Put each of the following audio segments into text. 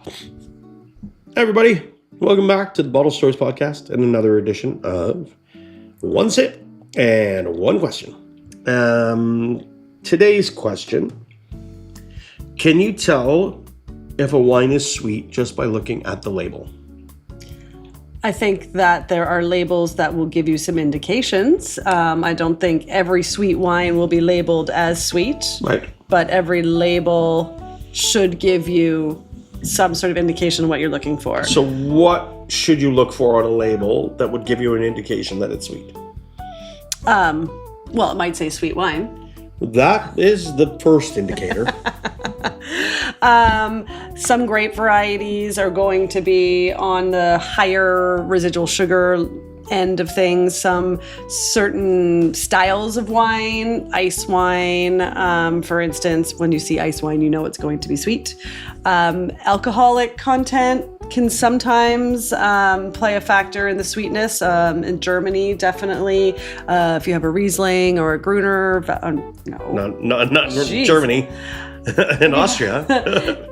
Hey everybody, welcome back to the Bottle Stories Podcast and another edition of One Sip and One Question. Today's question: can you tell if a wine is sweet just by looking at the label? I think that there are labels that will give you some indications. I don't think every sweet wine will be labeled as sweet, Right. but every label should give you some sort of indication of what you're looking for. So what should you look for on a label that would give you an indication that it's sweet? Well, it might say sweet wine. That is the first indicator. Some grape varieties are going to be on the higher residual sugar end of things. Some certain styles of wine, ice wine, for instance, when you see ice wine, you know it's going to be sweet. Alcoholic content can sometimes play a factor in the sweetness. In Germany, definitely. If you have a Riesling or a Gruner, Not Germany. In Austria.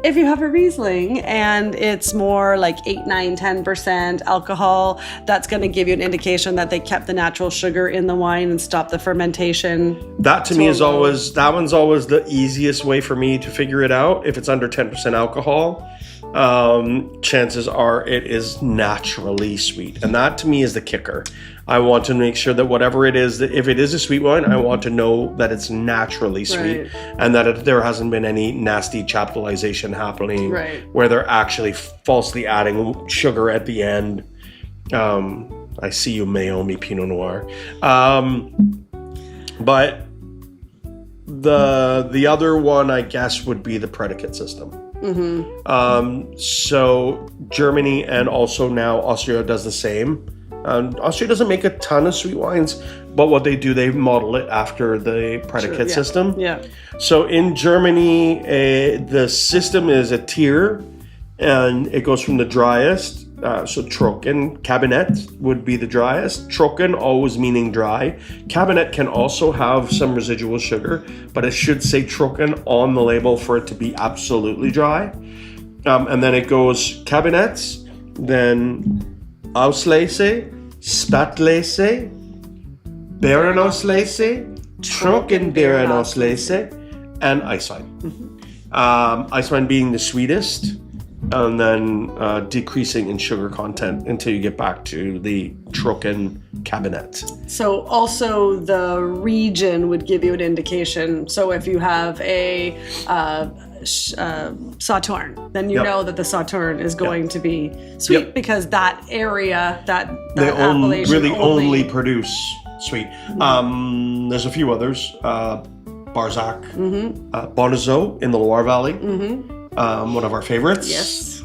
If you have a Riesling and it's more like 8, 9, 10% alcohol, that's going to give you an indication that they kept the natural sugar in the wine and stopped the fermentation. That to me is always, that one's always the easiest way for me to figure it out. If it's under 10% alcohol, chances are it is naturally sweet. And that to me is the kicker. I want to make sure that whatever it is, that if it is a sweet wine, I want to know that it's naturally sweet, Right. and that there hasn't been any nasty chaptalization happening, Right. where they're actually falsely adding sugar at the end. I see you, Meiomi Pinot Noir. But the other one, I guess, would be the predicate system. So Germany and also now Austria does the same. Austria doesn't make a ton of sweet wines, but what they do, they model it after the predicate system. Yeah. So in Germany, the system is a tier, and it goes from the driest. So Trocken, Cabernet would be the driest. Trocken always meaning dry. Cabernet can also have some residual sugar, but it should say Trocken on the label for it to be absolutely dry. And then it goes Cabinets, then Auslese, Spätlese, Beerenauslese, Trockenbeerenauslese, and Eiswein. Eiswein being the sweetest, and then decreasing in sugar content until you get back to the Trocken Cabinet. So also the region would give you an indication. So if you have a Sauternes, then you know that the Sauternes is going to be sweet because that area, that They appellation only produce sweet. There's a few others. Barzac, Bonnezeau in the Loire Valley, one of our favorites. Yes.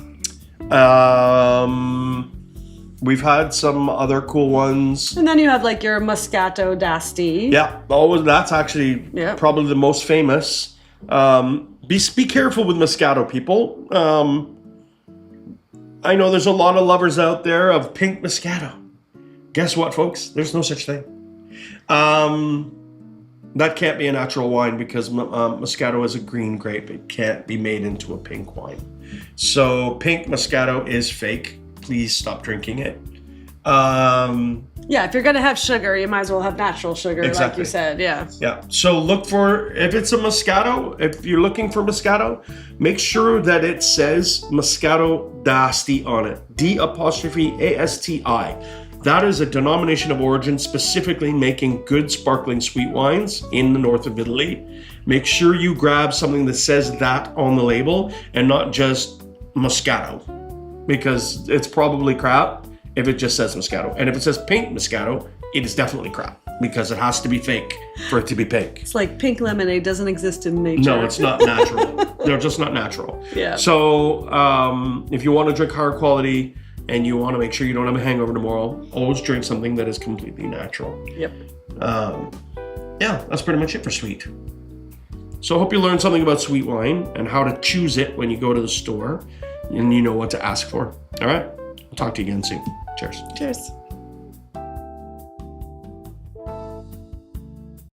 We've had some other cool ones. And then you have like your Moscato d'Asti. Yeah, that's actually probably the most famous. Be careful with Moscato, people. I know there's a lot of lovers out there of pink Moscato. Guess what, folks? There's no such thing. That can't be a natural wine because Moscato is a green grape. It can't be made into a pink wine. So pink Moscato is fake. Please stop drinking it. Yeah, if you're going to have sugar, you might as well have natural sugar, like you said. Yeah. Yeah. So look for, if it's a Moscato, if you're looking for Moscato, make sure that it says Moscato d'Asti on it. d'Asti. That is a denomination of origin specifically making good sparkling sweet wines in the north of Italy. Make sure you grab something that says that on the label and not just Moscato, because it's probably crap if it just says Moscato. And if it says pink Moscato, it is definitely crap because it has to be fake for it to be pink. It's like pink lemonade doesn't exist in nature. No, it's not natural. They're just not natural. Yeah. So if you want to drink higher quality and you want to make sure you don't have a hangover tomorrow, always drink something that is completely natural. Yep. Yeah, that's pretty much it for sweet. So I hope you learned something about sweet wine and how to choose it when you go to the store, and you know what to ask for. All right? I'll talk to you again soon. Cheers. Cheers.